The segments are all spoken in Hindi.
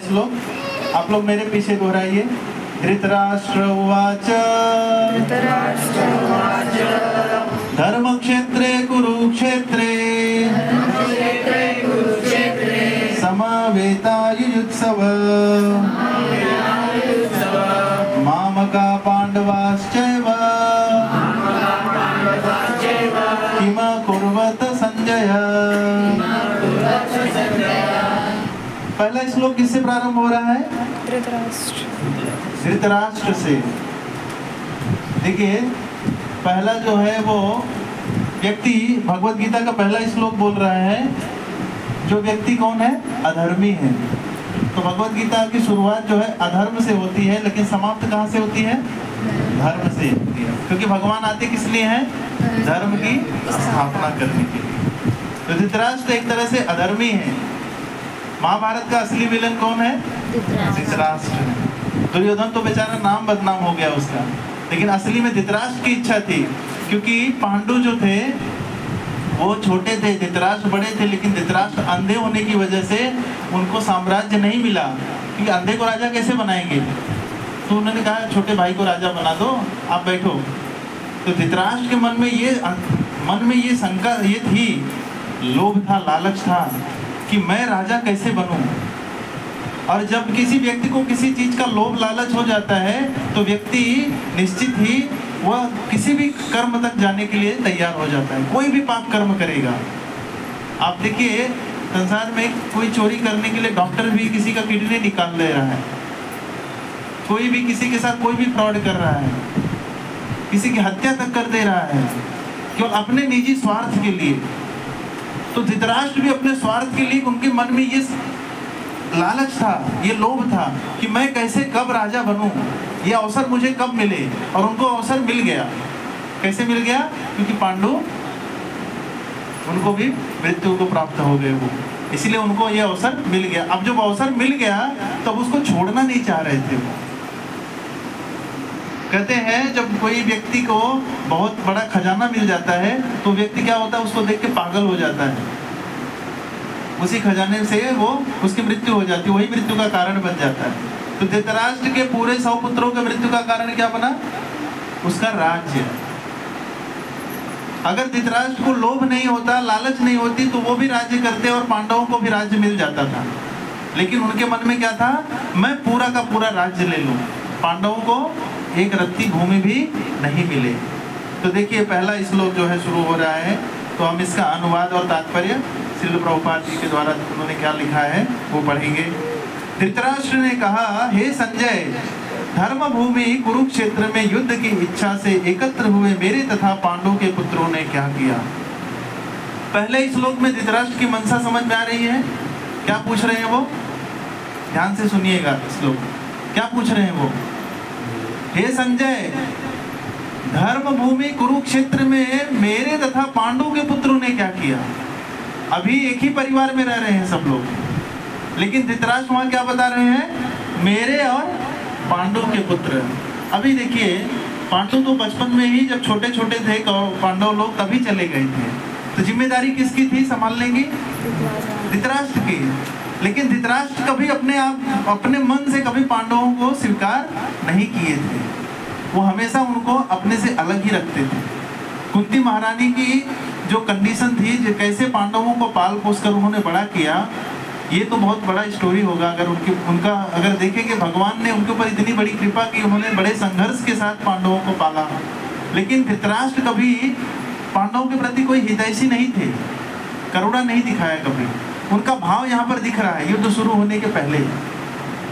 श्लोक आप लोग मेरे पीछे दोहराइए। धृतराष्ट्र उवाच धर्मक्षेत्रे कुरुक्षेत्रे समवेतायुयुत्सव मामका पांडवाश्चैव किम कुर्वत संजय। पहला श्लोक किससे प्रारंभ हो रहा है? धृतराष्ट्र से। देखिए पहला जो है वो व्यक्ति भगवत गीता का पहला श्लोक बोल रहा है। जो व्यक्ति कौन है? अधर्मी है। तो भगवत गीता की शुरुआत जो है अधर्म से होती है, लेकिन समाप्त कहाँ से होती है? धर्म से होती है। क्योंकि भगवान आते किस लिए हैं? धर्म की स्थापना करने के लिए। तो धृतराष्ट्र एक तरह से अधर्मी है। महाभारत का असली विलन कौन है? धृतराष्ट्र। दुर्योधन तो बेचारा नाम बदनाम हो गया उसका, लेकिन असली में धृतराष्ट्र की इच्छा थी। क्योंकि पांडु जो थे वो छोटे थे, धृतराष्ट्र बड़े थे, लेकिन धृतराष्ट्र अंधे होने की वजह से उनको साम्राज्य नहीं मिला। क्योंकि अंधे को राजा कैसे बनाएंगे? तो उन्होंने कहा छोटे भाई को राजा बना दो, आप बैठो। तो धृतराष्ट्र के मन में ये शंका ये थी, लोभ था, लालच था कि मैं राजा कैसे बनूं। और जब किसी व्यक्ति को किसी चीज का लोभ लालच हो जाता है तो व्यक्ति निश्चित ही वह किसी भी कर्म तक जाने के लिए तैयार हो जाता है। कोई भी पाप कर्म करेगा। आप देखिए संसार में कोई चोरी करने के लिए डॉक्टर भी किसी का किडनी निकाल ले रहा है, कोई भी किसी के साथ कोई भी फ्रॉड कर रहा है, किसी की हत्या तक कर दे रहा है, केवल अपने निजी स्वार्थ के लिए। तो धृतराष्ट्र भी अपने स्वार्थ के लिए, उनके मन में ये लालच था, ये लोभ था कि मैं कैसे कब राजा बनूं, ये अवसर मुझे कब मिले। और उनको अवसर मिल गया। कैसे मिल गया? क्योंकि पांडु उनको भी मृत्यु को प्राप्त हो गए वो, इसलिए उनको ये अवसर मिल गया। अब जब अवसर मिल गया तब उसको छोड़ना नहीं चाह रहे थे वो। कहते हैं जब कोई व्यक्ति को बहुत बड़ा खजाना मिल जाता है तो व्यक्ति क्या होता है, उसको देख के पागल हो जाता है। उसी खजाने से वो उसकी मृत्यु हो जाती है, वही मृत्यु का कारण बन जाता है। तो धृतराष्ट्र के पूरे 100 पुत्रों के मृत्यु का कारण क्या बना? उसका राज्य। अगर धृतराष्ट्र को लोभ नहीं होता, लालच नहीं होती, तो वो भी राज्य करते और पांडवों को भी राज्य मिल जाता था। लेकिन उनके मन में क्या था? मैं पूरा का पूरा राज्य ले लूं। पांडवों को एक रत्ती भूमि भी नहीं मिले। तो देखिए पहला श्लोक जो है शुरू हो रहा है, तो हम इसका अनुवाद और तात्पर्य श्रील प्रभुपाद जी के द्वारा उन्होंने क्या लिखा है वो पढ़ेंगे। धृतराष्ट्र ने कहा, हे संजय, धर्म भूमि कुरुक्षेत्र में युद्ध की इच्छा से एकत्र हुए मेरे तथा पांडु के पुत्रों ने क्या किया। पहले श्लोक में धृतराष्ट्र की मंशा समझ में आ रही है। क्या पूछ रहे हैं वो? ध्यान से सुनिएगा श्लोक। क्या पूछ रहे हैं वो? हे संजय, धर्म भूमि कुरुक्षेत्र में मेरे तथा पांडु के पुत्रों ने क्या किया। अभी एक ही परिवार में रह रहे हैं सब लोग, लेकिन धृतराष्ट्र वहां क्या बता रहे हैं? मेरे और पांडु के पुत्र। अभी देखिए पांडु तो बचपन में ही जब छोटे छोटे थे पांडव लोग तभी चले गए थे, तो जिम्मेदारी किसकी थी संभालने की? धृतराष्ट्र की। लेकिन धृतराष्ट्र कभी अपने मन से कभी पांडवों को स्वीकार नहीं किए थे। वो हमेशा उनको अपने से अलग ही रखते थे। कुंती महारानी की जो कंडीशन थी, जो कैसे पांडवों को पाल पोस कर उन्होंने बड़ा किया, ये तो बहुत बड़ा स्टोरी होगा। उनका अगर देखेंगे भगवान ने उनके ऊपर इतनी बड़ी कृपा की, उन्होंने बड़े संघर्ष के साथ पांडवों को पाला। लेकिन धृतराष्ट्र कभी पांडवों के प्रति कोई हितैषी नहीं थे, करुणा नहीं दिखाया कभी। उनका भाव यहाँ पर दिख रहा है युद्ध शुरू होने के पहले।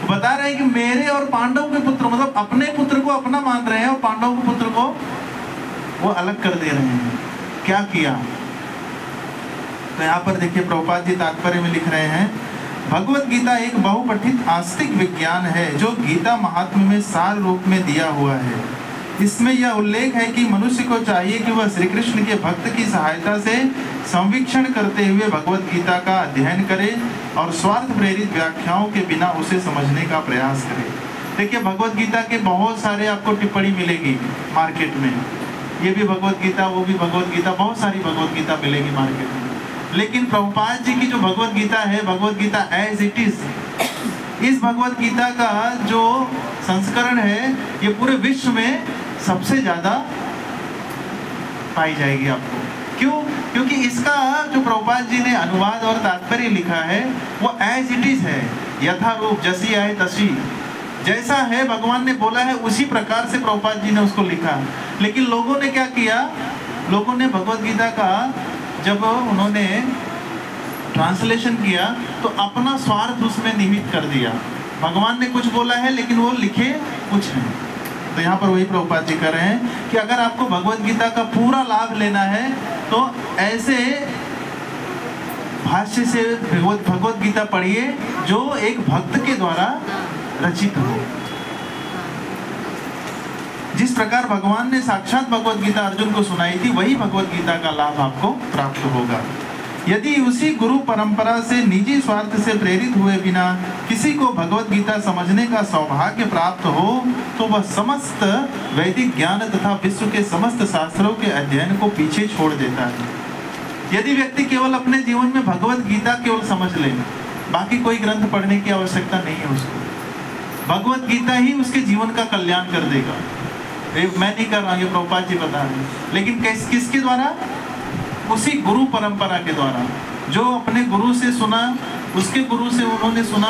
बता रहे हैं कि मेरे और पांडव के पुत्र, मतलब अपने पुत्र को अपना मान रहे हैं और पांडव के पुत्र को वो अलग कर दे रहे हैं। क्या किया? तो यहाँ पर देखिए प्रभुपाद जी तात्पर्य में लिख रहे हैं, भगवत गीता एक बहुपठित आस्तिक विज्ञान है जो गीता महात्म्य में सार रूप में दिया हुआ है। इसमें यह उल्लेख है कि मनुष्य को चाहिए कि वह श्री कृष्ण के भक्त की सहायता से संवीक्षण करते हुए भगवत गीता का अध्ययन करे और स्वार्थ प्रेरित व्याख्याओं के बिना उसे समझने का प्रयास करे। देखिए भगवत गीता के बहुत सारे आपको टिप्पणी मिलेगी मार्केट में, ये भी भगवत गीता, वो भी भगवत गीता, बहुत सारी भगवत गीता मिलेगी मार्केट में। लेकिन प्रभुपाद जी की जो भगवत गीता है, Bhagavad Gita as it is, इस भगवत गीता का जो संस्करण है ये पूरे विश्व में सबसे ज्यादा पाई जाएगी आपको। क्यों? क्योंकि इसका जो प्रभुपाद जी ने अनुवाद और तात्पर्य लिखा है वो एज इट इज है, यथारूप, जैसी आए तसी, जैसा है भगवान ने बोला है उसी प्रकार से प्रभुपाद जी ने उसको लिखा। लेकिन लोगों ने क्या किया, लोगों ने भगवत गीता का जब उन्होंने ट्रांसलेशन किया तो अपना स्वार्थ उसमें निहित कर दिया। भगवान ने कुछ बोला है लेकिन वो लिखे कुछ है। तो यहाँ पर वही प्रभुपाद जी कर रहे हैं कि अगर आपको भगवत गीता का पूरा लाभ लेना है तो ऐसे भाष्य से भगवत गीता पढ़िए जो एक भक्त के द्वारा रचित हो। जिस प्रकार भगवान ने साक्षात भगवत गीता अर्जुन को सुनाई थी वही भगवत गीता का लाभ आपको प्राप्त होगा। यदि उसी गुरु परंपरा से निजी स्वार्थ से प्रेरित हुए बिना किसी को भगवत गीता समझने का सौभाग्य प्राप्त हो तो वह समस्त वैदिक ज्ञान तथा विश्व के समस्त शास्त्रों के अध्ययन को पीछे छोड़ देता है। यदि व्यक्ति केवल अपने जीवन में भगवत गीता केवल समझ ले, बाकी कोई ग्रंथ पढ़ने की आवश्यकता नहीं है उसको, भगवत गीता ही उसके जीवन का कल्याण कर देगा। मैं नहीं कर रहा, ये प्रभुपाद जी बता रहे हैं। लेकिन किसके द्वारा? उसी गुरु परंपरा के द्वारा, जो अपने गुरु से सुना, उसके गुरु से उन्होंने सुना,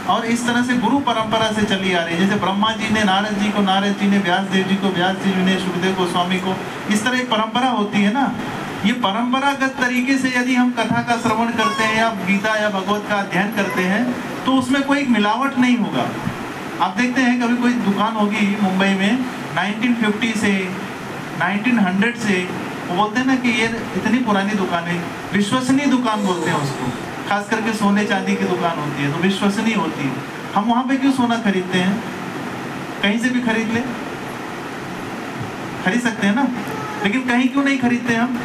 और इस तरह से गुरु परंपरा से चली आ रही है। जैसे ब्रह्मा जी ने नारद जी को, नारद जी ने व्यास देव जी को, व्यास जी ने सुखदेव गोस्वामी को, इस तरह एक परंपरा होती है ना। ये परंपरागत तरीके से यदि हम कथा का श्रवण करते हैं या गीता या भगवत का अध्ययन करते हैं तो उसमें कोई मिलावट नहीं होगा। आप देखते हैं कभी कोई दुकान होगी मुंबई में 1950 से 1900 से, वो बोलते हैं ना कि ये इतनी पुरानी दुकान है, विश्वसनीय दुकान बोलते हैं उसको। खास करके सोने चांदी की दुकान होती है तो विश्वसनीय होती है। हम वहाँ पे क्यों सोना खरीदते हैं? कहीं से भी खरीद ले, खरीद सकते हैं ना, लेकिन कहीं क्यों नहीं खरीदते हम?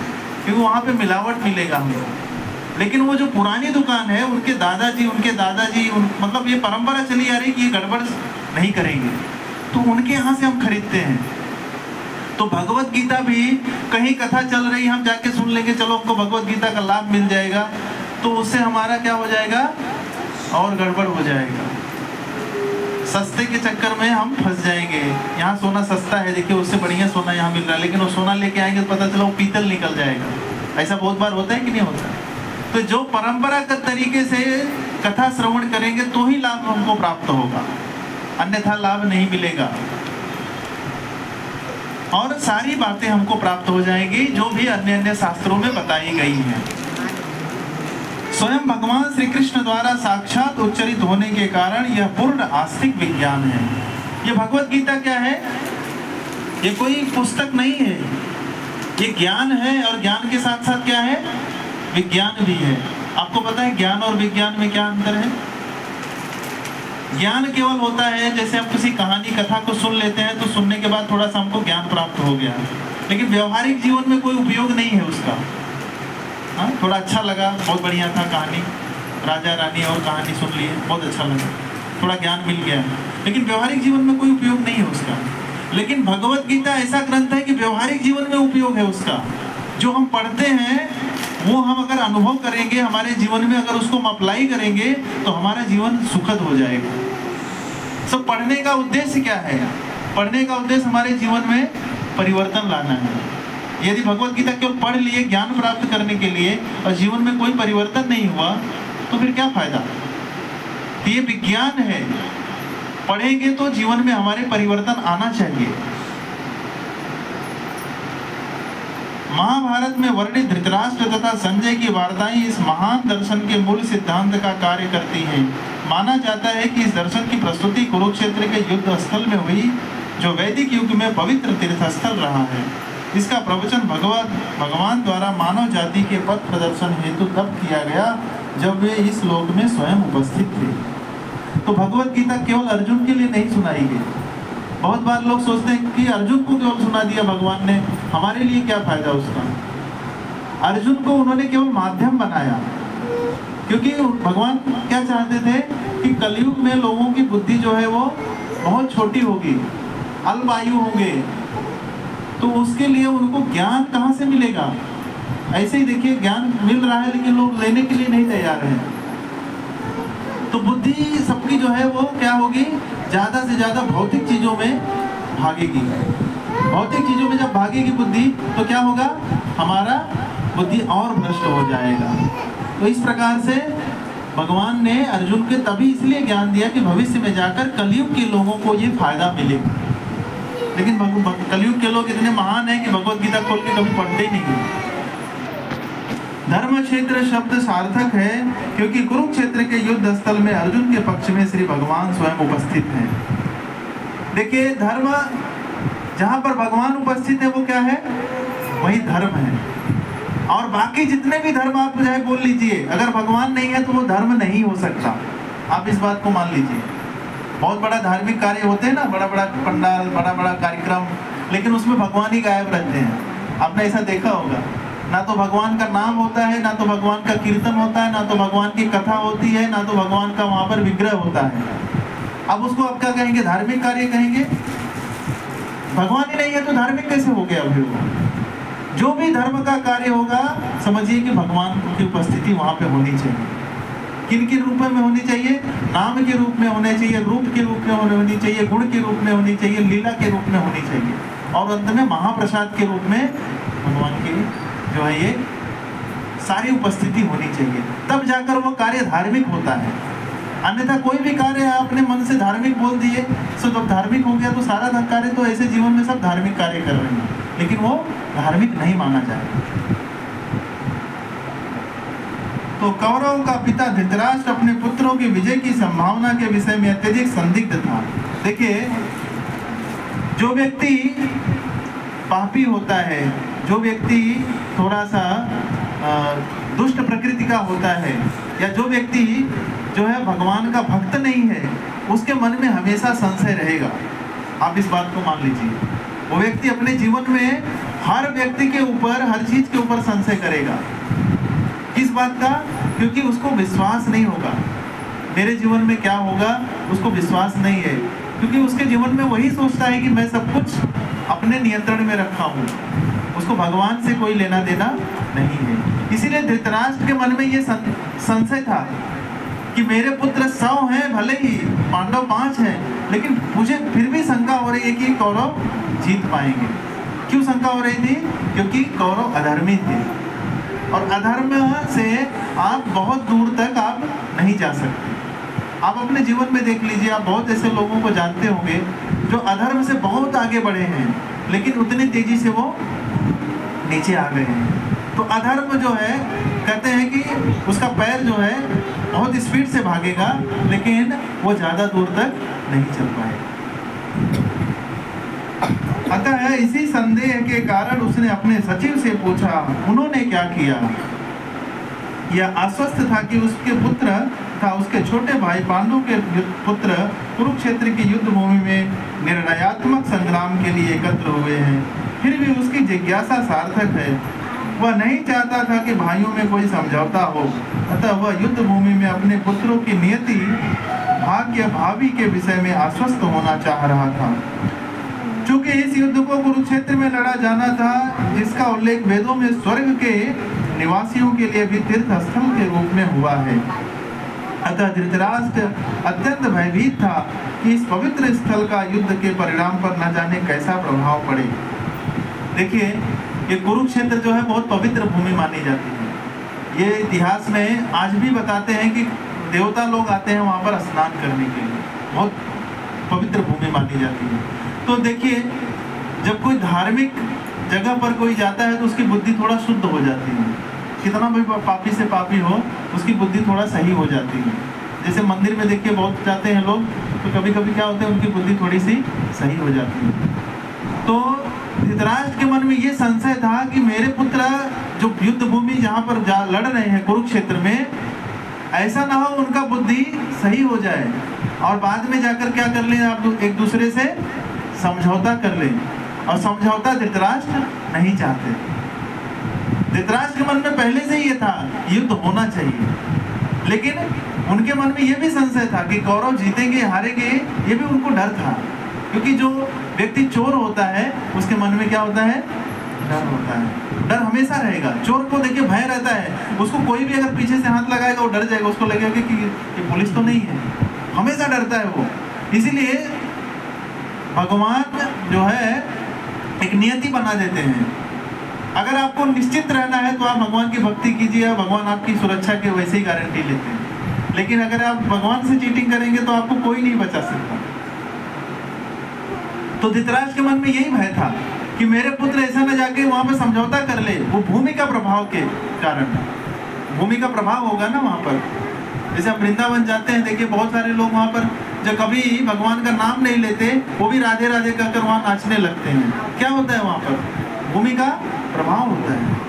क्योंकि वहाँ पे मिलावट मिलेगा हमको। लेकिन वो जो पुरानी दुकान है, उनके दादाजी, मतलब ये परंपरा चली आ रही कि ये गड़बड़ नहीं करेंगे, तो उनके यहाँ से हम खरीदते हैं। तो भगवत गीता भी कहीं कथा चल रही, हम जाके सुन लेंगे, चलो हमको भगवत गीता का लाभ मिल जाएगा, तो उससे हमारा क्या हो जाएगा? और गड़बड़ हो जाएगा। सस्ते के चक्कर में हम फंस जाएंगे। यहाँ सोना सस्ता है, देखिए उससे बढ़िया सोना यहाँ मिल रहा है, लेकिन वो सोना लेके आएंगे तो पता चला वो पीतल निकल जाएगा। ऐसा बहुत बार होता है कि नहीं होता? तो जो परंपरागत तरीके से कथा श्रवण करेंगे तो ही लाभ हमको प्राप्त होगा, अन्यथा लाभ नहीं मिलेगा। और सारी बातें हमको प्राप्त हो जाएंगी जो भी अन्य अन्य शास्त्रों में बताई गई हैं। स्वयं भगवान श्री कृष्ण द्वारा साक्षात उच्चरित होने के कारण यह पूर्ण आस्तिक विज्ञान है। ये भगवत गीता क्या है? ये कोई पुस्तक नहीं है, ये ज्ञान है। और ज्ञान के साथ साथ क्या है? विज्ञान भी है। आपको पता है ज्ञान और विज्ञान में क्या अंतर है? ज्ञान केवल होता है, जैसे हम किसी कहानी कथा को सुन लेते हैं तो सुनने के बाद थोड़ा सा हमको ज्ञान प्राप्त हो गया, लेकिन व्यवहारिक जीवन में कोई उपयोग नहीं है उसका। हाँ, थोड़ा अच्छा लगा, बहुत बढ़िया था कहानी, राजा रानी और कहानी सुन ली, बहुत अच्छा लगा, थोड़ा ज्ञान मिल गया, लेकिन व्यवहारिक जीवन में कोई उपयोग नहीं है उसका। लेकिन भगवत गीता ऐसा ग्रंथ है कि व्यवहारिक जीवन में उपयोग है उसका। जो हम पढ़ते हैं वो हम अगर अनुभव करेंगे हमारे जीवन में, अगर उसको हम अप्लाई करेंगे तो हमारा जीवन सुखद हो जाएगा। सब पढ़ने का उद्देश्य क्या है? पढ़ने का उद्देश्य हमारे जीवन में परिवर्तन लाना है। यदि भगवत गीता केवल पढ़ लिए ज्ञान प्राप्त करने के लिए और जीवन में कोई परिवर्तन नहीं हुआ तो फिर क्या फायदा? तो ये विज्ञान है, पढ़ेंगे तो जीवन में हमारे परिवर्तन आना चाहिए। महाभारत में वर्णित धृतराष्ट्र तथा संजय की वार्ताएं इस महान दर्शन के मूल सिद्धांत का कार्य करती हैं। माना जाता है कि इस दर्शन की प्रस्तुति कुरुक्षेत्र के युद्ध स्थल में हुई, जो वैदिक युग में पवित्र तीर्थस्थल रहा है। इसका प्रवचन भगवान द्वारा मानव जाति के पथ प्रदर्शन हेतु तब किया गया जब वे इस लोक में स्वयं उपस्थित थे। तो भगवत गीता केवल अर्जुन के लिए नहीं सुनाई गई। बहुत बार लोग सोचते हैं कि अर्जुन को केवल सुना दिया भगवान ने, हमारे लिए क्या फायदा उसका? अर्जुन को उन्होंने केवल माध्यम बनाया, क्योंकि भगवान क्या चाहते थे कि कलयुग में लोगों की बुद्धि जो है वो बहुत छोटी होगी, अल्प आयु होंगे, तो उसके लिए उनको ज्ञान कहाँ से मिलेगा? ऐसे ही देखिए ज्ञान मिल रहा है लेकिन लोग लेने के लिए नहीं तैयार हैं। तो बुद्धि सबकी जो है वो क्या होगी, ज़्यादा से ज़्यादा भौतिक चीज़ों में भागेगी। भौतिक चीज़ों में जब भागेगी बुद्धि तो क्या होगा, हमारा बुद्धि और भ्रष्ट हो जाएगा। तो इस प्रकार से भगवान ने अर्जुन के तभी इसलिए ज्ञान दिया कि भविष्य में जाकर कलयुग के लोगों को ये फायदा मिलेगा। लेकिन कलयुग के लोग इतने महान हैं कि भगवत गीता खोल के कभी पढ़ते ही नहीं। धर्म क्षेत्र शब्द सार्थक है क्योंकि कुरुक्षेत्र के युद्ध स्थल में अर्जुन के पक्ष में श्री भगवान स्वयं उपस्थित हैं। देखिए, धर्म जहाँ पर भगवान उपस्थित है वो क्या है, वही धर्म है। और बाकी जितने भी धर्म आप जो है बोल लीजिए, अगर भगवान नहीं है तो वो धर्म नहीं हो सकता। आप इस बात को मान लीजिए। बहुत बड़ा धार्मिक कार्य होते हैं ना, बड़ा बड़ा पंडाल, बड़ा बड़ा कार्यक्रम, लेकिन उसमें भगवान ही गायब रहते हैं। आपने ऐसा देखा होगा, ना तो भगवान का नाम होता है, ना तो भगवान का कीर्तन होता है, ना तो भगवान की कथा होती है, ना तो भगवान का वहाँ पर विग्रह होता है। अब उसको आप क्या कहेंगे, धार्मिक कार्य कहेंगे? भगवान ही नहीं है तो धार्मिक कैसे हो गया? अभी वो जो भी धर्म का कार्य होगा, समझिए कि भगवान की उपस्थिति वहाँ पे होनी चाहिए। किन के रूप में होनी चाहिए? नाम के रूप में होने चाहिए, रूप के रूप में होनी चाहिए, गुण के रूप में होनी चाहिए, लीला के रूप में होनी चाहिए, और अंत में महाप्रसाद के रूप में भगवान की जो है ये सारी उपस्थिति होनी चाहिए। तब जाकर वो कार्य धार्मिक होता है। अन्यथा कोई भी कार्य आपने मन से धार्मिक बोल दिए, तो जब धार्मिक हो गया तो सारा कार्य तो ऐसे जीवन में सब धार्मिक कार्य कर रहे हैं, लेकिन वो धार्मिक नहीं माना जाए। तो कौरवों का पिता धृतराष्ट्र अपने पुत्रों की विजय की संभावना के विषय में अत्यधिक संदिग्ध था। देखिए, जो व्यक्ति पापी होता है, जो व्यक्ति थोड़ा सा दुष्ट प्रकृति का होता है, या जो व्यक्ति जो है भगवान का भक्त नहीं है, उसके मन में हमेशा संशय रहेगा। आप इस बात को मान लीजिए। वो व्यक्ति अपने जीवन में हर व्यक्ति के ऊपर, हर चीज के ऊपर संशय करेगा। किस बात का? क्योंकि उसको विश्वास नहीं होगा मेरे जीवन में क्या होगा, उसको विश्वास नहीं है, क्योंकि उसके जीवन में वही सोचता है कि मैं सब कुछ अपने नियंत्रण में रखा हूँ, उसको भगवान से कोई लेना देना नहीं है। इसीलिए धृतराष्ट्र के मन में ये संशय था कि मेरे पुत्र 100 हैं, भले ही पांडव 5 हैं, लेकिन मुझे फिर भी शंका हो रही है कि कौरव जीत पाएंगे। क्यों शंका हो रही थी? क्योंकि कौरव अधर्मी थे, और अधर्म से आप बहुत दूर तक आप नहीं जा सकते। आप अपने जीवन में देख लीजिए, आप बहुत ऐसे लोगों को जानते होंगे जो अधर्म से बहुत आगे बढ़े हैं, लेकिन उतनी तेजी से वो नीचे आ गए हैं। तो अधर्म जो है, कहते हैं कि उसका पैर जो है बहुत स्पीड से भागेगा, लेकिन वो ज़्यादा दूर तक नहीं चल पाएगा। अतः इसी संदेह के कारण उसने अपने सचिव से पूछा, उन्होंने क्या किया? यह आश्वस्त था कि उसके पुत्र था उसके छोटे भाई पांडु के पुत्र कुरुक्षेत्र की युद्ध भूमि में निर्णयात्मक संग्राम के लिए एकत्र हुए हैं। फिर भी उसकी जिज्ञासा सार्थक है। वह नहीं चाहता था कि भाइयों में कोई समझौता हो, अतः वह युद्ध भूमि में अपने पुत्रों की नियति, भाग्य, भावी के विषय में आश्वस्त होना चाह रहा था। चूंकि इस युद्ध को कुरुक्षेत्र में लड़ा जाना था, जिसका उल्लेख वेदों में स्वर्ग के निवासियों के लिए भी तीर्थ स्थल के रूप में हुआ है, अतः धृतराष्ट्र अत्यंत भयभीत था कि इस पवित्र स्थल का युद्ध के परिणाम पर न जाने कैसा प्रभाव पड़े। देखिए, ये कुरुक्षेत्र जो है बहुत पवित्र भूमि मानी जाती है। ये इतिहास में आज भी बताते हैं कि देवता लोग आते हैं वहाँ पर स्नान करने के लिए, बहुत पवित्र भूमि मानी जाती है। तो देखिए, जब कोई धार्मिक जगह पर कोई जाता है तो उसकी बुद्धि थोड़ा शुद्ध हो जाती है। कितना भी पापी से पापी हो, उसकी बुद्धि थोड़ा सही हो जाती है। जैसे मंदिर में देखिए बहुत जाते हैं लोग, तो कभी कभी क्या होता है, उनकी बुद्धि थोड़ी सी सही हो जाती है। तो धृतराष्ट्र के मन में ये संशय था कि मेरे पुत्र जो युद्ध भूमि जहाँ पर लड़ रहे हैं कुरुक्षेत्र में, ऐसा ना हो उनका बुद्धि सही हो जाए और बाद में जाकर क्या कर लें, आप एक दूसरे से समझौता कर लें। और समझौता धृतराष्ट्र नहीं चाहते। धृतराष्ट्र के मन में पहले से ही ये था युद्ध होना चाहिए, लेकिन उनके मन में ये भी संशय था कि कौरव जीतेंगे हारेंगे, ये भी उनको डर था। क्योंकि जो व्यक्ति चोर होता है उसके मन में क्या होता है, डर होता है। डर हमेशा रहेगा। चोर को देखिए भय रहता है, उसको कोई भी अगर पीछे से हाथ लगाएगा वो डर जाएगा, उसको लगेगा कि ये पुलिस तो नहीं है, हमेशा डरता है वो। इसीलिए भगवान जो है एक नियति बना देते हैं। अगर आपको निश्चित रहना है तो आप भगवान की भक्ति कीजिए, भगवान आपकी सुरक्षा के वैसे ही गारंटी लेते हैं। लेकिन अगर आप भगवान से चीटिंग करेंगे तो आपको कोई नहीं बचा सकता। तो धृतराष्ट्र के मन में यही भय था कि मेरे पुत्र ऐसा न जाके वहां पर समझौता कर ले, वो भूमि का प्रभाव के कारण, भूमि का प्रभाव होगा ना वहां पर। जैसे आप वृंदावन जाते हैं, देखिए बहुत सारे लोग वहां पर जो कभी भगवान का नाम नहीं लेते वो भी राधे राधे कहकर वहां नाचने लगते हैं। क्या होता है वहां पर? भूमि का प्रभाव होता है।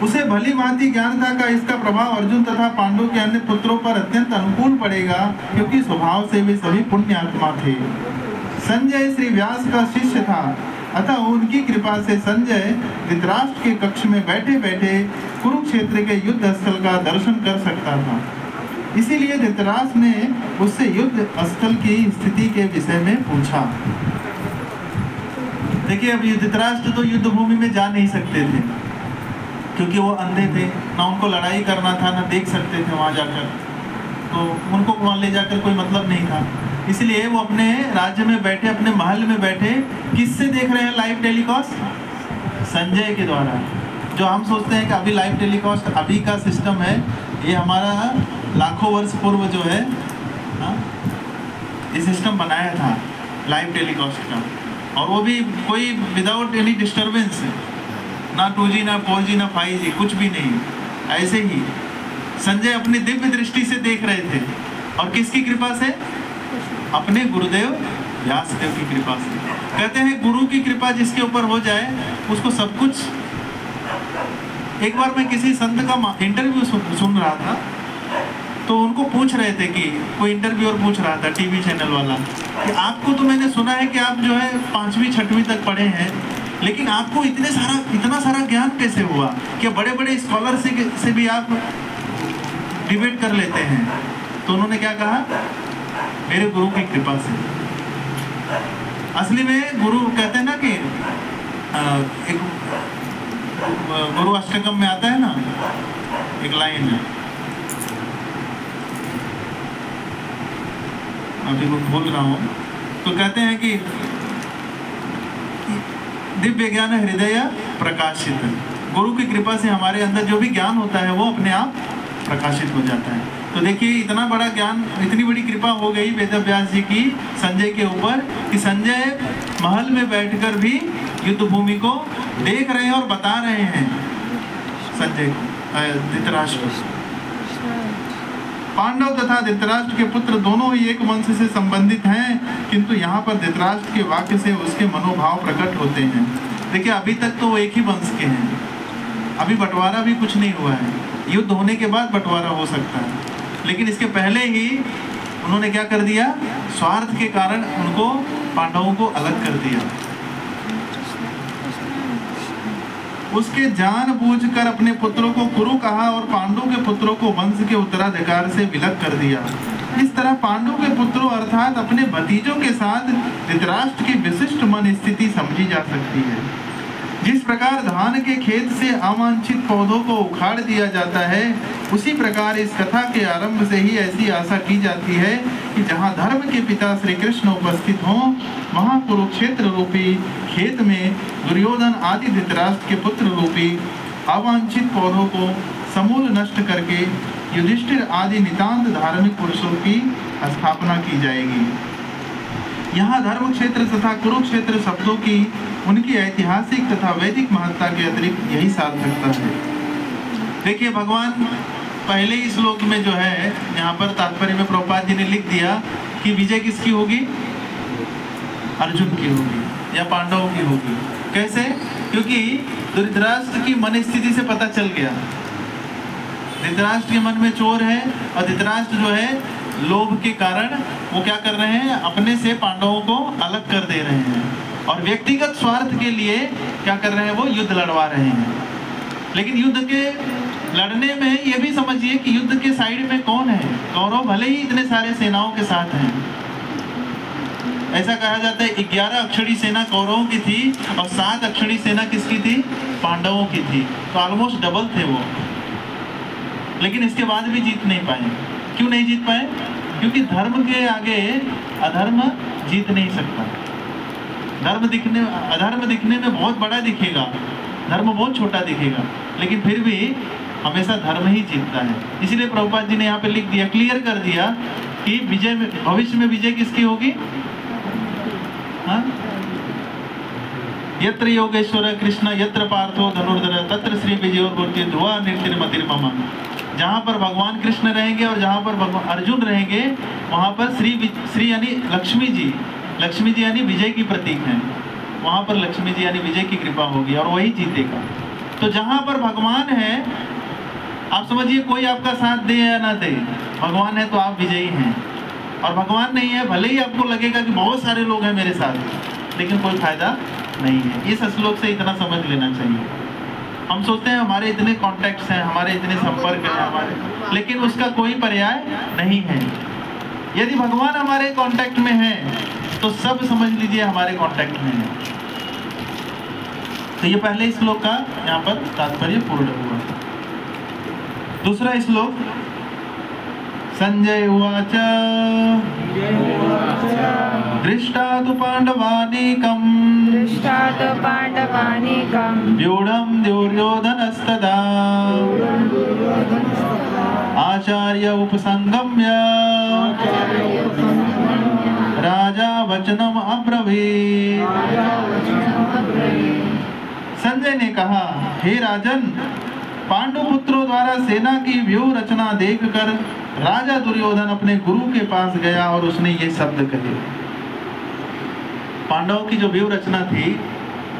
उसे भली भांति ज्ञान था का इसका प्रभाव अर्जुन तथा पांडु के अन्य पुत्रों पर अत्यंत अनुकूल पड़ेगा, क्योंकि स्वभाव से वे सभी पुण्य आत्मा थे। संजय श्री व्यास का शिष्य था, अतः उनकी कृपा से संजय धृतराष्ट्र के कक्ष में बैठे बैठे कुरुक्षेत्र के युद्ध स्थल का दर्शन कर सकता था। इसीलिए धृतराष्ट्र ने उससे युद्ध स्थल की स्थिति के विषय में पूछा। देखिए अब धृतराष्ट्र तो युद्ध भूमि में जा नहीं सकते थे, क्योंकि वो अंधे थे, ना उनको लड़ाई करना था, ना देख सकते थे वहां जाकर, तो उनको वहां ले जाकर कोई मतलब नहीं था। इसलिए वो अपने राज्य में बैठे, अपने महल में बैठे, किससे देख रहे हैं लाइव टेलीकास्ट? संजय के द्वारा। जो हम सोचते हैं कि अभी लाइव टेलीकास्ट अभी का सिस्टम है, ये हमारा लाखों वर्ष पूर्व जो है ये सिस्टम बनाया था लाइव टेलीकास्ट का, और वो भी कोई विदाउट एनी डिस्टर्बेंस, ना 2G ना 4G ना 5G, कुछ भी नहीं, ऐसे ही संजय अपनी दिव्य दृष्टि से देख रहे थे। और किसकी कृपा से? अपने गुरुदेव व्यासदेव की कृपा से। कहते हैं गुरु की कृपा जिसके ऊपर हो जाए उसको सब कुछ। एक बार मैं किसी संत का इंटरव्यू सुन रहा था, तो उनको पूछ रहे थे कि कोई इंटरव्यूअर पूछ रहा था, टीवी चैनल वाला, कि आपको तो मैंने सुना है कि आप जो है 5वीं 6वीं तक पढ़े हैं, लेकिन आपको इतना सारा ज्ञान कैसे हुआ कि बड़े बड़े स्कॉलर से भी आप डिबेट कर लेते हैं? तो उन्होंने क्या कहा? मेरे गुरु की कृपा से। असली में गुरु कहते हैं ना कि एक गुरु अष्टकम में आता है ना एक लाइन है, अभी मैं भूल रहा हूँ, तो कहते हैं कि दिव्य ज्ञान हृदय प्रकाशित। गुरु की कृपा से हमारे अंदर जो भी ज्ञान होता है वो अपने आप प्रकाशित हो जाता है। तो देखिए इतना बड़ा ज्ञान, इतनी बड़ी कृपा हो गई वेद व्यास जी की संजय के ऊपर कि संजय महल में बैठकर भी युद्ध भूमि को देख रहे हैं और बता रहे हैं संजय को, धृतराष्ट्र। पांडव तथा धृतराष्ट्र के पुत्र दोनों ही एक वंश से संबंधित हैं, किंतु यहाँ पर धृतराष्ट्र के वाक्य से उसके मनोभाव प्रकट होते हैं। देखिए अभी तक तो वो एक ही वंश के हैं, अभी बंटवारा भी कुछ नहीं हुआ है। युद्ध होने के बाद बंटवारा हो सकता है, लेकिन इसके पहले ही उन्होंने क्या कर दिया? स्वार्थ के कारण उनको, पांडवों को अलग कर दिया। उसके जानबूझकर अपने पुत्रों को कुरु कहा और पांडु के पुत्रों को वंश के उत्तराधिकार से विलग कर दिया। इस तरह पांडु के पुत्रों अर्थात अपने भतीजों के साथ धृतराष्ट्र की विशिष्ट मन स्थिति समझी जा सकती है। जिस प्रकार धान के खेत से अवांछित पौधों को उखाड़ दिया जाता है, उसी प्रकार इस कथा के आरंभ से ही ऐसी आशा की जाती है कि जहाँ धर्म के पिता श्री कृष्ण उपस्थित हों, वहाँ कुरुक्षेत्र रूपी खेत में दुर्योधन आदि धृतराष्ट्र के पुत्र रूपी अवांछित पौधों को समूल नष्ट करके युधिष्ठिर आदि नितांत धार्मिक पुरुषों की स्थापना की जाएगी। यहाँ धर्म क्षेत्र तथा कुरुक्षेत्र शब्दों की उनकी ऐतिहासिक तथा वैदिक महत्ता के अतिरिक्त यही सार्थकता है। देखिए भगवान पहले ही श्लोक में जो है यहाँ पर तात्पर्य में प्रभुपाद जी ने लिख दिया कि विजय किसकी होगी? अर्जुन की होगी या पांडवों की होगी। कैसे? क्योंकि धृतराष्ट्र की मन स्थिति से पता चल गया। धृतराष्ट्र के मन में चोर है और धृतराष्ट्र जो है लोभ के कारण वो क्या कर रहे हैं? अपने से पांडवों को अलग कर दे रहे हैं और व्यक्तिगत स्वार्थ के लिए क्या कर रहे हैं? वो युद्ध लड़वा रहे हैं। लेकिन युद्ध के लड़ने में ये भी समझिए कि युद्ध के साइड में कौन है? कौरव भले ही इतने सारे सेनाओं के साथ हैं, ऐसा कहा जाता है 11 अक्षरी सेना कौरवों की थी और 7 अक्षरी सेना किसकी थी? पांडवों की थी। तो ऑलमोस्ट डबल थे वो, लेकिन इसके बाद भी जीत नहीं पाए। क्यों नहीं जीत पाए? क्योंकि धर्म के आगे अधर्म जीत नहीं सकता। अधर्म दिखने में बहुत बड़ा दिखेगा, धर्म बहुत छोटा दिखेगा, लेकिन फिर भी हमेशा धर्म ही जीतता है। इसलिए प्रभुपाद जी ने यहाँ पे लिख दिया, क्लियर कर दिया कि विजय में, भविष्य में विजय किसकी होगी? हाँ? यत्र योगेश्वर कृष्ण यत्र पार्थो धनुर्धर तत्र श्री विजयोर्मूर्ति ध्रुवा निर्तिर्मतिर्मम। जहाँ पर भगवान कृष्ण रहेंगे और जहाँ पर भगवान अर्जुन रहेंगे, वहाँ पर श्री यानी लक्ष्मी जी यानी विजय की प्रतीक है। वहाँ पर लक्ष्मी जी यानी विजय की कृपा होगी और वही जीतेगा। तो जहाँ पर भगवान है, आप समझिए कोई आपका साथ दे या ना दे, भगवान है तो आप विजयी हैं। और भगवान नहीं है, भले ही आपको लगेगा कि बहुत सारे लोग हैं मेरे साथ, लेकिन कोई फायदा नहीं है। इस श्लोक से इतना समझ लेना चाहिए। हम सोचते हैं हमारे इतने कॉन्टैक्ट्स हैं, हमारे इतने संपर्क हैं हमारे, लेकिन उसका कोई पर्याय नहीं है। यदि भगवान हमारे कांटेक्ट में है तो सब समझ लीजिए हमारे कांटेक्ट में है। तो ये पहले श्लोक का यहाँ पर तात्पर्य पूर्ण हुआ। दूसरा श्लोक, संजय उवाच दृष्टातु पांडवानीकम् व्यूढं दुर्योधनस्तदा आचार्य उपसंगम्य राजा वचनम अब्रवीत्। संजय ने कहा, हे राजन, पांडु पुत्रों द्वारा सेना की व्यूह रचना देखकर राजा दुर्योधन अपने गुरु के पास गया और उसने ये शब्द कहे। पांडवों की जो व्यूह रचना थी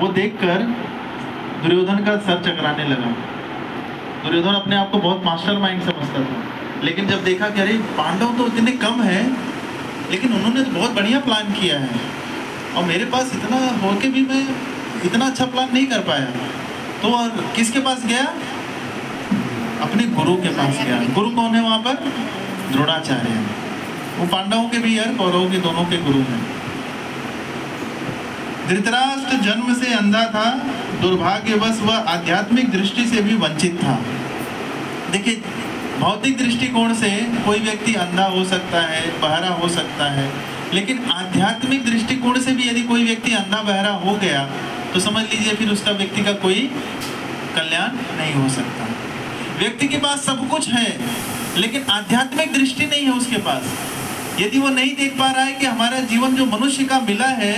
वो देखकर दुर्योधन का सर चकराने लगा। दुर्योधन अपने आप को बहुत मास्टरमाइंड समझता था, लेकिन जब देखा कि अरे पांडव तो इतने कम है, लेकिन उन्होंने तो बहुत बढ़िया प्लान किया है और मेरे पास इतना होके भी मैं इतना अच्छा प्लान नहीं कर पाया, तो और किसके पास गया? अपने गुरु के पास गया। गुरु कौन है वहाँ पर? द्रोणाचार्य है। वो पांडवों के भी है, कौरवों के दोनों के गुरु हैं। धृतराष्ट्र जन्म से अंधा था, दुर्भाग्यवश वह आध्यात्मिक दृष्टि से भी वंचित था। देखिए, भौतिक दृष्टिकोण से कोई व्यक्ति अंधा हो सकता है, बहरा हो सकता है, लेकिन आध्यात्मिक दृष्टिकोण से भी यदि कोई व्यक्ति अंधा बहरा हो गया तो समझ लीजिए फिर उसका व्यक्ति का कोई कल्याण नहीं हो सकता। व्यक्ति के पास सब कुछ है, लेकिन आध्यात्मिक दृष्टि नहीं है उसके पास। यदि वो नहीं देख पा रहा है कि हमारा जीवन जो मनुष्य का मिला है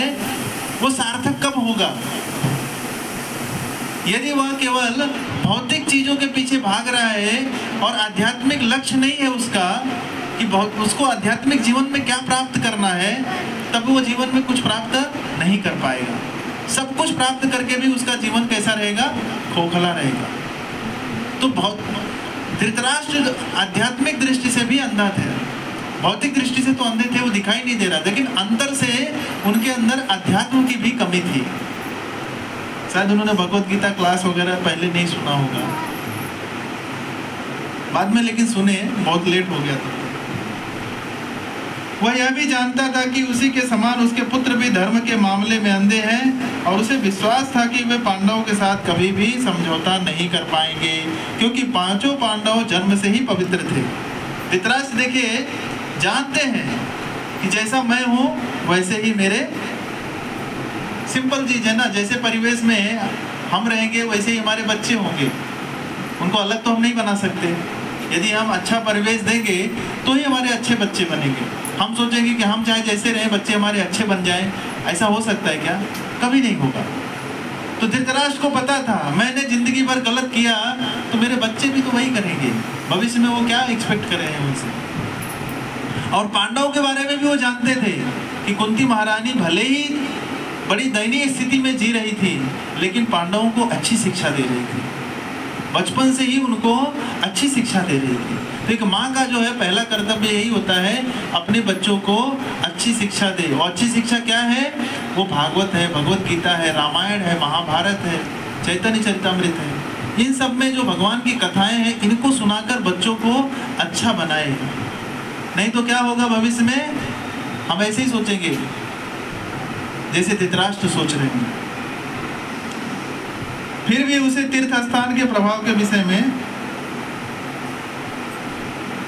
वो सार्थक कब होगा, यदि वह केवल भौतिक चीजों के पीछे भाग रहा है और आध्यात्मिक लक्ष्य नहीं है उसका कि उसको आध्यात्मिक जीवन में क्या प्राप्त करना है, तब वो जीवन में कुछ प्राप्त नहीं कर पाएगा। सब कुछ प्राप्त करके भी उसका जीवन कैसा रहेगा? खोखला रहेगा। तो धृतराष्ट्र आध्यात्मिक दृष्टि से भी अंधा थे, भौतिक दृष्टि से तो अंधे थे, वो दिखाई नहीं दे रहा, लेकिन अंतर से उनके अंदर अध्यात्म की भी कमी थी। शायद उन्होंने भगवत गीता क्लास वगैरह पहले नहीं सुना होगा, बाद में लेकिन सुने, बहुत लेट हो गया था। वह यह भी जानता था कि उसी के समान उसके पुत्र भी धर्म के मामले में अंधे हैं और उसे विश्वास था कि वे पांडवों के साथ कभी भी समझौता नहीं कर पाएंगे, क्योंकि पांचों पांडव जन्म से ही पवित्र थे। धृतराष्ट्र देखिए जानते हैं कि जैसा मैं हूँ वैसे ही मेरे, सिंपल चीज है ना, जैसे परिवेश में हम रहेंगे वैसे ही हमारे बच्चे होंगे, उनको अलग तो हम नहीं बना सकते। यदि हम अच्छा परिवेश देंगे तो ही हमारे अच्छे बच्चे बनेंगे। हम सोचेंगे कि हम चाहे जैसे रहें बच्चे हमारे अच्छे बन जाएं, ऐसा हो सकता है क्या? कभी नहीं होगा। तो धृतराष्ट्र को पता था मैंने जिंदगी भर गलत किया तो मेरे बच्चे भी तो वही करेंगे, भविष्य में वो क्या एक्सपेक्ट कर रहे हैं उनसे। और पांडवों के बारे में भी वो जानते थे कि कुंती महारानी भले ही बड़ी दयनीय स्थिति में जी रही थी, लेकिन पांडवों को अच्छी शिक्षा दे रही थी, बचपन से ही उनको अच्छी शिक्षा दे रही थी। तो एक माँ का जो है पहला कर्तव्य यही होता है, अपने बच्चों को अच्छी शिक्षा दे। और अच्छी शिक्षा क्या है? वो भागवत है, भगवत गीता है, रामायण है, महाभारत है, चैतन्य चरितामृत है। इन सब में जो भगवान की कथाएं हैं इनको सुनाकर बच्चों को अच्छा बनाए। नहीं तो क्या होगा भविष्य में? हम ऐसे ही सोचेंगे जैसे धृतराष्ट्र सोच रहे हैं। फिर भी उसे तीर्थ स्थान के प्रभाव के विषय में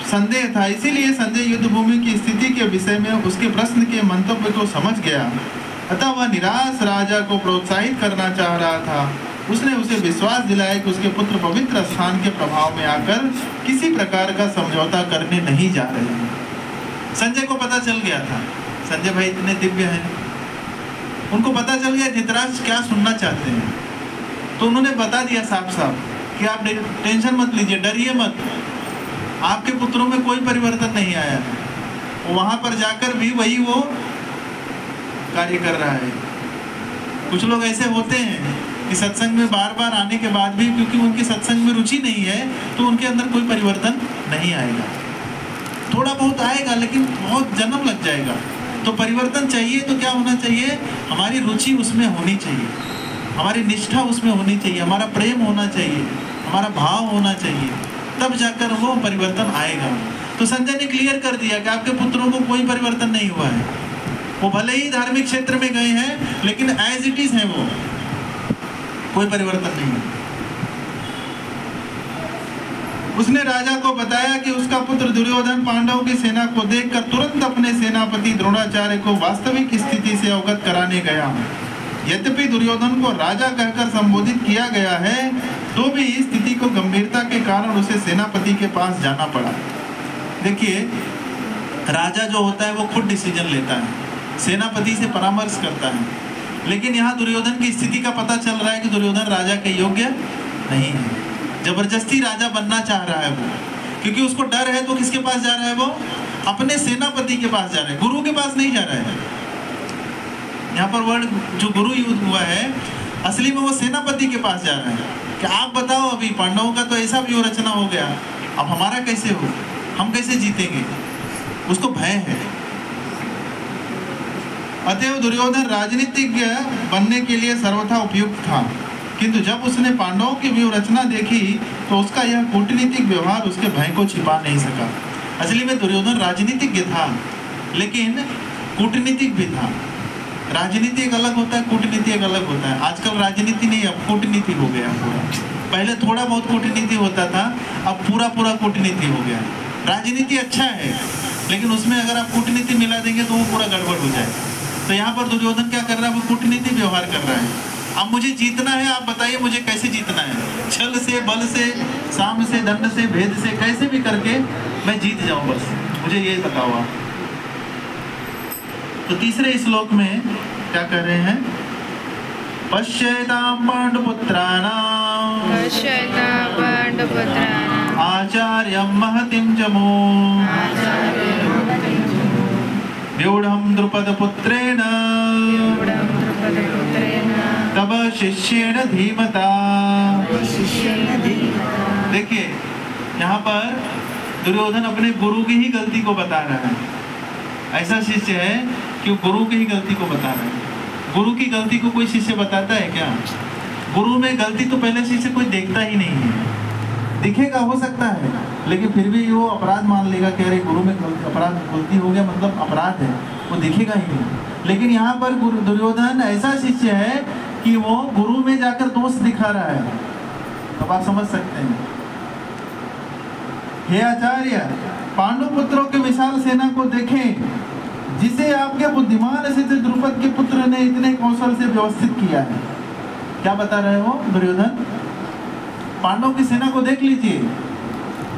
संदेह था, इसीलिए संजय युद्ध भूमि की स्थिति के विषय में उसके प्रश्न के मंतव्य को समझ गया। अतः वह निराश राजा को प्रोत्साहित करना चाह रहा था। उसने उसे विश्वास दिलाया कि उसके पुत्र पवित्र स्थान के प्रभाव में आकर किसी प्रकार का समझौता करने नहीं जा रहे हैं। संजय को पता चल गया था, संजय भाई इतने दिव्य हैं, उनको पता चल गया धृतराष्ट्र क्या सुनना चाहते हैं। तो उन्होंने बता दिया साफ साफ कि आप टेंशन मत लीजिए, डरिए मत, आपके पुत्रों में कोई परिवर्तन नहीं आया है। वहां पर जाकर भी वही वो कार्य कर रहा है। कुछ लोग ऐसे होते हैं कि सत्संग में बार बार आने के बाद भी क्योंकि उनकी सत्संग में रुचि नहीं है तो उनके अंदर कोई परिवर्तन नहीं आएगा। थोड़ा बहुत आएगा लेकिन बहुत जन्म लग जाएगा। तो परिवर्तन चाहिए तो क्या होना चाहिए, हमारी रुचि उसमें होनी चाहिए, हमारी निष्ठा उसमें होनी चाहिए, हमारा प्रेम होना चाहिए, हमारा भाव होना चाहिए, तब जाकर वो परिवर्तन आएगा। तो संजय ने क्लियर कर दिया कि आपके पुत्रों को कोई परिवर्तन नहीं हुआ है। वो भले ही धार्मिक क्षेत्र में गए हैं लेकिन एज इट इज है, वो कोई परिवर्तन नहीं है। उसने राजा को बताया कि उसका पुत्र दुर्योधन पांडवों की सेना को देखकर तुरंत अपने सेनापति द्रोणाचार्य को वास्तविक स्थिति से अवगत कराने गया। यद्यपि दुर्योधन को राजा कहकर संबोधित किया गया है तो भी इस स्थिति को गंभीरता के कारण उसे सेनापति के पास जाना पड़ा। देखिए, राजा जो होता है वो खुद डिसीजन लेता है, सेनापति से परामर्श करता है, लेकिन यहाँ दुर्योधन की स्थिति का पता चल रहा है कि दुर्योधन राजा के योग्य नहीं है। जबरदस्ती राजा बनना चाह रहा है वो, क्योंकि उसको डर है। तो किसके पास जा रहा है वो, अपने सेनापति के पास जा रहा है, गुरु के पास नहीं जा रहा है। यहाँ पर वर्ड जो गुरु यूज हुआ है असली में वो सेनापति के पास जा रहा है कि आप बताओ, अभी पांडवों का तो ऐसा व्यूह रचना हो गया, अब हमारा कैसे हो, हम कैसे जीतेंगे, उसको भय है। अतएव दुर्योधन राजनीतिज्ञ बनने के लिए सर्वथा उपयुक्त था, किंतु जब उसने पांडवों की व्यूह रचना देखी तो उसका यह कूटनीतिक व्यवहार उसके भय को छिपा नहीं सका। असली में दुर्योधन राजनीतिज्ञ था लेकिन कूटनीतिक भी था। राजनीति एक अलग होता है, कूटनीति एक अलग होता है। आजकल राजनीति नहीं, अब कूटनीति हो गया पूरा। पहले थोड़ा बहुत कूटनीति होता था, अब पूरा पूरा कूटनीति हो गया। राजनीति अच्छा है लेकिन उसमें अगर आप कूटनीति मिला देंगे तो वो पूरा गड़बड़ हो जाएगा। तो यहाँ पर दुर्योधन क्या कर रहा है, वो कूटनीति व्यवहार कर रहा है। अब मुझे जीतना है, आप बताइए मुझे कैसे जीतना है, छल से, बल से, साम से, दंड से, भेद से, कैसे भी करके मैं जीत जाऊं, बस मुझे ये बताओ आप। तो तीसरे श्लोक में क्या कर रहे हैं, पश्येतां पांडुपुत्राणां आचार्यं महतिं जमो व्यूढ़ं द्रुपदपुत्रेण तब शिष्येण धीमता। देखिए, यहाँ पर दुर्योधन अपने गुरु की ही गलती को बता रहा है। ऐसा शिष्य है कि गुरु की ही गलती को बता रहा है। गुरु की गलती को कोई शिष्य बताता है क्या? गुरु में गलती तो पहले शिष्य कोई देखता ही नहीं है। दिखेगा हो सकता है लेकिन फिर भी वो अपराध मान लेगा कि अरे गुरु में गलती हो गया, मतलब अपराध है, वो दिखेगा ही नहीं। लेकिन यहाँ पर दुर्योधन ऐसा शिष्य है कि वो गुरु में जाकर दोष दिखा रहा है। अब आप समझ सकते हैं। हे आचार्य, पांडु पुत्रों के विशाल सेना को देखें जिसे आपके बुद्धिमान से द्रुपद के पुत्र ने इतने कौशल से व्यवस्थित किया है। क्या बता रहे हो दुर्योधन? पांडवों की सेना को देख लीजिए,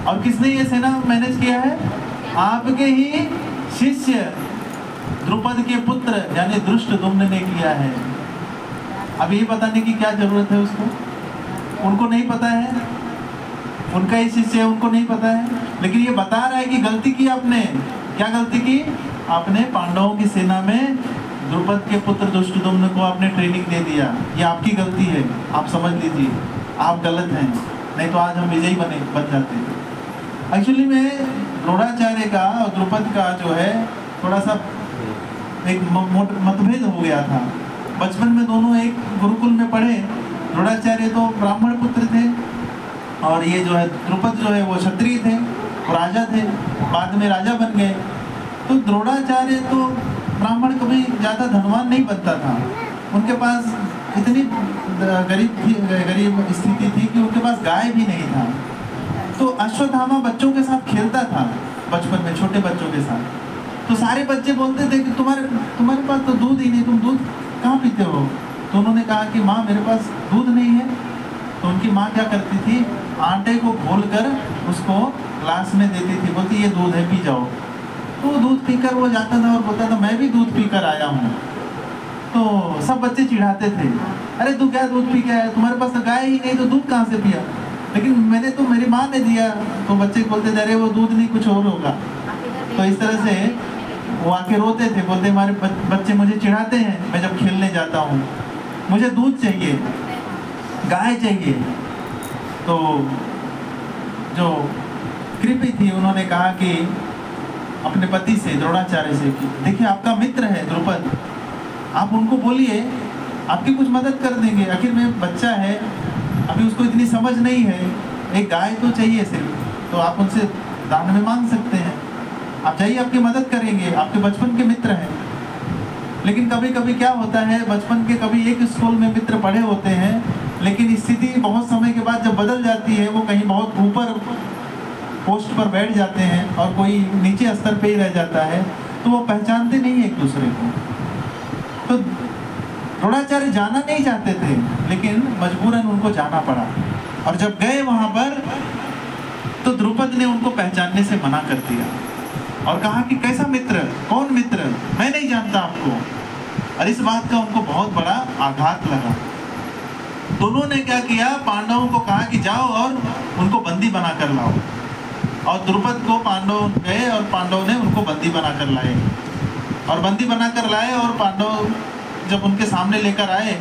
और किसने ये सेना मैनेज किया है? आपके ही शिष्य द्रुपद के पुत्र यानी धृष्टद्युम्न ने किया है। अब ये बताने की क्या जरूरत है उसको? उनको नहीं पता है, उनका ही शिष्य है, उनको नहीं पता है। लेकिन ये बता रहा है कि गलती की आपने। क्या गलती की? आपने पांडवों की सेना में द्रुपद के पुत्र धृष्टद्युम्न को आपने ट्रेनिंग दे दिया। ये आपकी गलती है, आप समझ लीजिए, आप गलत हैं, नहीं तो आज हम विजयी बन जाते हैं। एक्चुअली में द्रोणाचार्य का और द्रुपद का जो है थोड़ा सा एक मतभेद हो गया था। बचपन में दोनों एक गुरुकुल में पढ़े। द्रोणाचार्य तो ब्राह्मण पुत्र थे और ये जो है द्रुपद जो है वो क्षत्रिय थे, राजा थे, बाद में राजा बन गए। तो द्रोणाचार्य तो ब्राह्मण कभी ज़्यादा धनवान नहीं बनता था, उनके पास इतनी गरीब स्थिति थी कि उनके पास गाय भी नहीं था। तो अश्वत्थामा बच्चों के साथ खेलता था बचपन में, छोटे बच्चों के साथ। तो सारे बच्चे बोलते थे कि तुम्हारे पास तो दूध ही नहीं, तुम दूध कहाँ पीते हो? तो उन्होंने कहा कि माँ मेरे पास दूध नहीं है। तो उनकी माँ क्या करती थी, आटे को घोलकर उसको ग्लास में देती थी, बोलती ये दूध है, पी जाओ। तो दूध पीकर वो जाता था और बोलता था मैं भी दूध पीकर आया हूँ। तो सब बच्चे चिढ़ाते थे, अरे तू क्या दूध पी के आया, तुम्हारे पास तो गाय ही नहीं तो दूध कहाँ से पिया? लेकिन मैंने तो, मेरी माँ ने दिया। तो बच्चे बोलते थे अरे वो दूध नहीं कुछ और होगा। तो इस तरह से वो आके रोते थे, बोलते हमारे बच्चे मुझे चिढ़ाते हैं, मैं जब खेलने जाता हूँ, मुझे दूध चाहिए, गाय चाहिए। तो जो कृपी थी उन्होंने कहा कि अपने पति से, द्रोणाचार्य से, कि देखिए आपका मित्र है द्रुपद, आप उनको बोलिए आपकी कुछ मदद कर देंगे, आखिर में बच्चा है, अभी उसको इतनी समझ नहीं है, एक गाय तो चाहिए सिर्फ, तो आप उनसे दान में मांग सकते हैं, आप जाइए आपकी मदद करेंगे, आपके बचपन के मित्र हैं। लेकिन कभी कभी क्या होता है, बचपन के कभी एक स्कूल में मित्र पढ़े होते हैं, लेकिन स्थिति बहुत समय के बाद जब बदल जाती है, वो कहीं बहुत ऊपर पोस्ट पर बैठ जाते हैं और कोई नीचे स्तर पे ही रह जाता है, तो वो पहचानते नहीं है एक दूसरे को। तो द्रोणाचार्य जाना नहीं चाहते थे, लेकिन मजबूरन उनको जाना पड़ा। और जब गए वहां पर तो द्रुपद ने उनको पहचानने से मना कर दिया और कहा कि कैसा मित्र, कौन मित्र, मैं नहीं जानता आपको। और इस बात का उनको बहुत बड़ा आघात लगा। दोनों ने क्या किया, पांडवों को कहा कि जाओ और उनको बंदी बना कर लाओ। और द्रुपद को पांडव गए और पांडव ने उनको बंदी बना कर लाए। और बंदी बना कर लाए और पांडव जब उनके सामने लेकर आए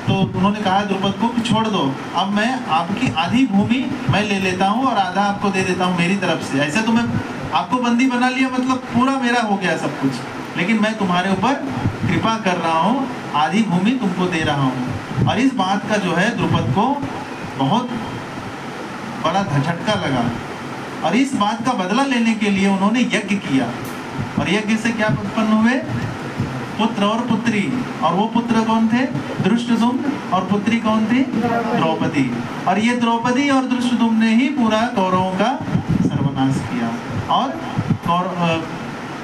तो उन्होंने कहा द्रुपद को कि छोड़ दो, अब मैं आपकी आधी भूमि मैं ले लेता हूँ और आधा आपको दे देता हूँ मेरी तरफ से। ऐसे तो मैं आपको बंदी बना लिया, मतलब पूरा मेरा हो गया सब कुछ, लेकिन मैं तुम्हारे ऊपर कृपा कर रहा हूँ, आधी भूमि तुमको दे रहा हूँ। और इस बात का जो है द्रुपद को बहुत बड़ा झटका लगा और इस बात का बदला लेने के लिए उन्होंने यज्ञ किया। और यज्ञ से क्या उत्पन्न हुए, पुत्र और पुत्री। और वो पुत्र कौन थे, धृष्टद्युम्न, और पुत्री कौन थी, द्रौपदी। और ये द्रौपदी और धृष्टद्युम्न ने ही पूरा कौरवों का सर्वनाश किया और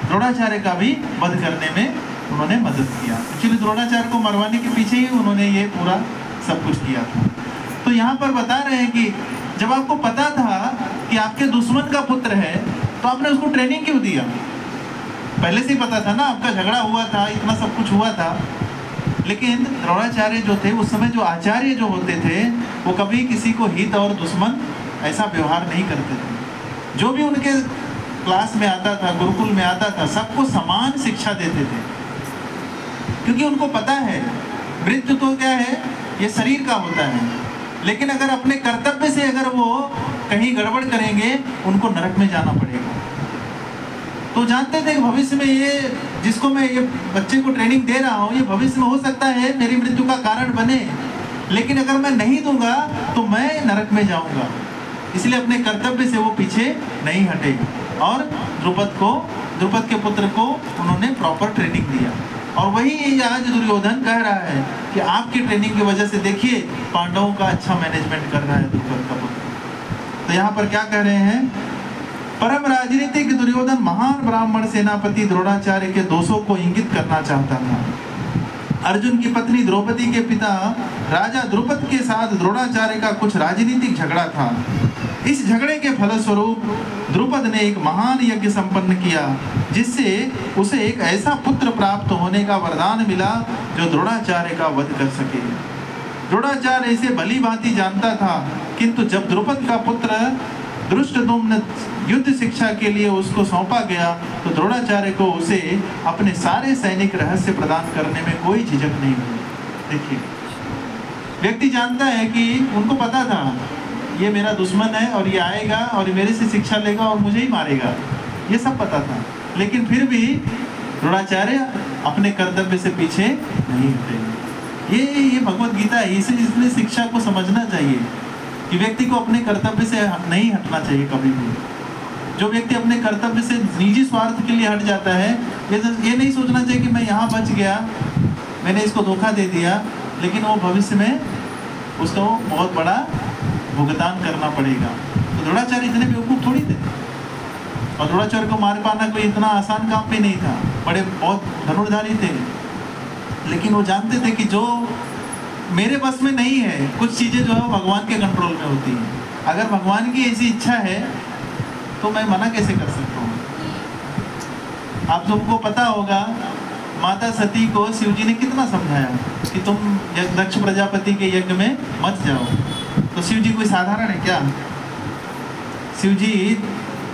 द्रोणाचार्य का भी वध करने में उन्होंने मदद किया। एक्चुअली द्रोणाचार्य को मरवाने के पीछे ही उन्होंने ये पूरा सब कुछ किया था। तो यहाँ पर बता रहे हैं कि जब आपको पता था कि आपके दुश्मन का पुत्र है तो आपने उसको ट्रेनिंग क्यों दिया? पहले से ही पता था ना, आपका झगड़ा हुआ था, इतना सब कुछ हुआ था। लेकिन द्रोणाचार्य जो थे उस समय, जो आचार्य जो होते थे, वो कभी किसी को हित और दुश्मन ऐसा व्यवहार नहीं करते थे। जो भी उनके क्लास में आता था, गुरुकुल में आता था, सबको समान शिक्षा देते थे, क्योंकि उनको पता है मृत्यु तो क्या है, ये शरीर का होता है। लेकिन अगर अपने कर्तव्य से अगर वो कहीं गड़बड़ करेंगे, उनको नरक में जाना पड़ेगा। तो जानते थे कि भविष्य में ये जिसको मैं ये बच्चे को ट्रेनिंग दे रहा हूँ, ये भविष्य में हो सकता है मेरी मृत्यु का कारण बने, लेकिन अगर मैं नहीं दूंगा तो मैं नरक में जाऊंगा। इसलिए अपने कर्तव्य से वो पीछे नहीं हटे। और द्रुपद के पुत्र को उन्होंने प्रॉपर ट्रेनिंग दिया। और वही आज दुर्योधन कह रहा है कि आपकी ट्रेनिंग की वजह से देखिए पांडवों का अच्छा मैनेजमेंट कर रहा है द्रुपद का पुत्र। तो यहाँ पर क्या कह रहे हैं, परम राजनीतिक दुर्योधन महान ब्राह्मण सेनापति द्रोणाचार्य के दोषों को इंगित करना चाहता था। अर्जुन की पत्नी द्रौपदी के पिता राजा द्रुपद के साथ द्रोणाचार्य का कुछ राजनीतिक झगड़ा था। इस झगड़े के फलस्वरूप द्रुपद ने एक महान यज्ञ संपन्न किया, जिससे उसे एक ऐसा पुत्र प्राप्त होने का वरदान मिला जो द्रोणाचार्य का वध कर सके। द्रोणाचार्य इसे भली भांति जानता था, किंतु जब द्रुपद का पुत्र धृष्टद्युम्न युद्ध शिक्षा के लिए उसको सौंपा गया तो द्रोणाचार्य को उसे अपने सारे सैनिक रहस्य प्रदान करने में कोई झिझक नहीं हुई। देखिए, व्यक्ति जानता है कि उनको पता था ये मेरा दुश्मन है और ये आएगा और मेरे से शिक्षा लेगा और मुझे ही मारेगा, ये सब पता था, लेकिन फिर भी द्रोणाचार्य अपने कर्तव्य से पीछे नहीं हटे। ये भगवत गीता है, इसलिए शिक्षा को समझना चाहिए कि व्यक्ति को अपने कर्तव्य से नहीं हटना चाहिए कभी भी। जो व्यक्ति अपने कर्तव्य से निजी स्वार्थ के लिए हट जाता है, ये नहीं सोचना चाहिए कि मैं यहाँ बच गया, मैंने इसको धोखा दे दिया, लेकिन वो भविष्य में उसको बहुत बड़ा भुगतान करना पड़ेगा। तो द्रोणाचार्य इतने बेवकूफ़ थोड़ी थे, और द्रोणाचार्य को मार पाना कोई इतना आसान काम भी नहीं था, बड़े बहुत धनुर्धारी थे, लेकिन वो जानते थे कि जो मेरे बस में नहीं है, कुछ चीज़ें जो है वो भगवान के कंट्रोल में होती हैं। अगर भगवान की ऐसी इच्छा है तो मैं मना कैसे कर सकता हूँ। आप सबको पता होगा माता सती को शिव जी ने कितना समझाया कि तुम दक्ष प्रजापति के यज्ञ में मत जाओ। तो शिव जी कोई साधारण है क्या? शिव जी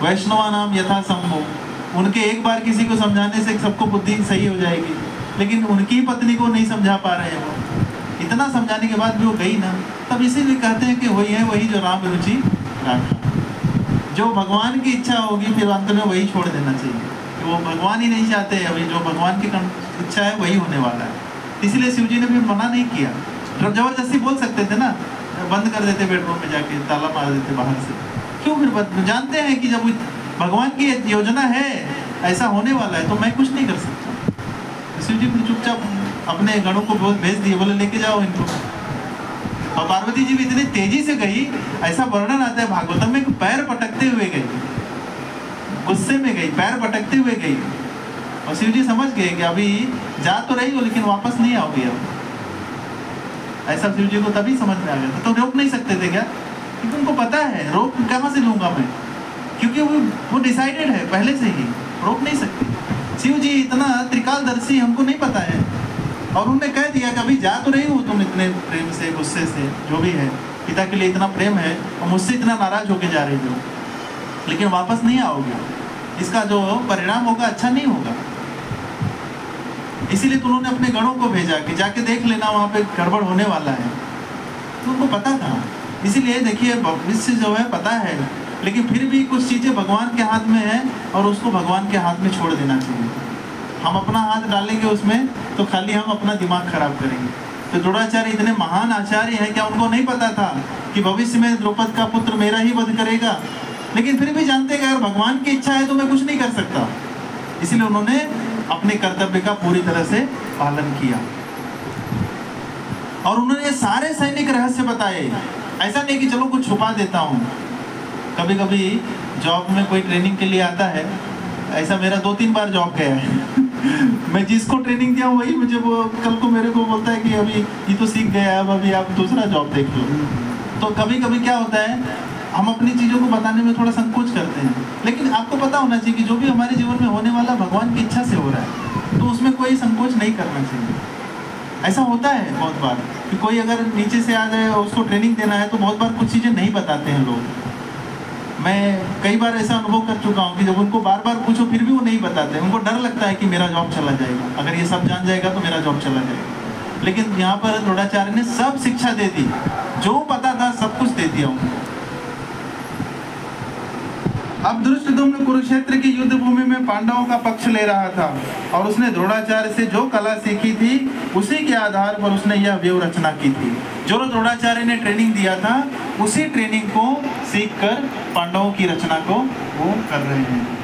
वैष्णवा नाम यथा संभव, उनके एक बार किसी को समझाने से सबको बुद्धि सही हो जाएगी, लेकिन उनकी पत्नी को नहीं समझा पा रहे हैं वो। इतना समझाने के बाद भी वो गई ना। तब इसीलिए कहते हैं कि वही है वही जो राम रुचि राखा। जो भगवान की इच्छा होगी फिर अंत में वही छोड़ देना चाहिए, कि वो भगवान ही नहीं चाहते, अभी जो भगवान की इच्छा है वही होने वाला है। इसलिए शिव जी ने भी मना नहीं किया। जबरदस्ती बोल सकते थे ना, बंद कर देते बेडरूम में जाके, ताला मार देते बाहर से। क्यों? फिर जानते हैं कि जब भगवान की योजना है, ऐसा होने वाला है, तो मैं कुछ नहीं कर सकता। शिव जी फिर चुपचाप अपने गणों को भेज दिए, बोले लेके जाओ इनको। और पार्वती जी भी इतनी तेजी से गई, ऐसा वर्णन आता है भागवतम में, पैर पटकते हुए गई, गुस्से में गई, पैर पटकते हुए गई। और शिव जी समझ गए कि अभी जा तो रही हो लेकिन वापस नहीं आओगी अब। ऐसा शिव जी को तभी समझ में आ गया था। तो रोक नहीं सकते थे क्या? क्योंकि उनको पता है रोक कहाँ से लूंगा मैं, क्योंकि वो डिसाइडेड है पहले से ही, रोक नहीं सकते। शिव जी इतना त्रिकालदर्शी, हमको नहीं पता है, और उन्होंने कह दिया कि अभी जा तो रही हो तुम इतने प्रेम से, गुस्से से, जो भी है, पिता के लिए इतना प्रेम है और मुझसे इतना नाराज होके जा रही हो, लेकिन वापस नहीं आओगे, इसका जो परिणाम होगा अच्छा नहीं होगा। इसीलिए तो उन्होंने अपने गणों को भेजा कि जाके देख लेना वहाँ पे गड़बड़ होने वाला है। तो उनको पता था। इसीलिए देखिए भविष्य जो है पता है, लेकिन फिर भी कुछ चीज़ें भगवान के हाथ में है और उसको भगवान के हाथ में छोड़ देना चाहिए। हम अपना हाथ डालेंगे उसमें तो खाली हम अपना दिमाग खराब करेंगे। तो द्रोणाचार्य इतने महान आचार्य हैं, क्या उनको नहीं पता था कि भविष्य में द्रौपद का पुत्र मेरा ही वध करेगा? लेकिन फिर भी जानते हैं कि अगर भगवान की इच्छा है तो मैं कुछ नहीं कर सकता। इसलिए उन्होंने अपने कर्तव्य का पूरी तरह से पालन किया, और उन्होंने सारे सैनिक रहस्य बताए। ऐसा नहीं कि चलो कुछ छुपा देता हूँ। कभी कभी जॉब में कोई ट्रेनिंग के लिए आता है, ऐसा मेरा 2-3 बार जॉब गया है मैं जिसको ट्रेनिंग दिया वही मुझे वो कल को मेरे को बोलता है कि अभी ये तो सीख गया, अब अभी आप दूसरा जॉब देख लो। तो कभी कभी क्या होता है, हम अपनी चीज़ों को बताने में थोड़ा संकोच करते हैं, लेकिन आपको पता होना चाहिए कि जो भी हमारे जीवन में होने वाला भगवान की इच्छा से हो रहा है, तो उसमें कोई संकोच नहीं करना चाहिए। ऐसा होता है बहुत बार कि कोई अगर नीचे से आ जाए और उसको ट्रेनिंग देना है तो बहुत बार कुछ चीज़ें नहीं बताते हैं लोग। मैं कई बार ऐसा अनुभव कर चुका हूँ कि जब उनको बार बार पूछो फिर भी वो नहीं बताते। उनको डर लगता है कि मेरा जॉब चला जाएगा, अगर ये सब जान जाएगा तो मेरा जॉब चला जाएगा। लेकिन यहाँ पर द्रोणाचार्य ने सब शिक्षा दे दी, जो पता था सब कुछ दे दिया उनको। अब धृष्टद्युम्न कुरुक्षेत्र की युद्ध भूमि में पांडवों का पक्ष ले रहा था, और उसने द्रोणाचार्य से जो कला सीखी थी उसी के आधार पर उसने यह व्यूह रचना की थी। जो द्रोणाचार्य ने ट्रेनिंग दिया था उसी ट्रेनिंग को सीखकर पांडवों की रचना को वो कर रहे हैं।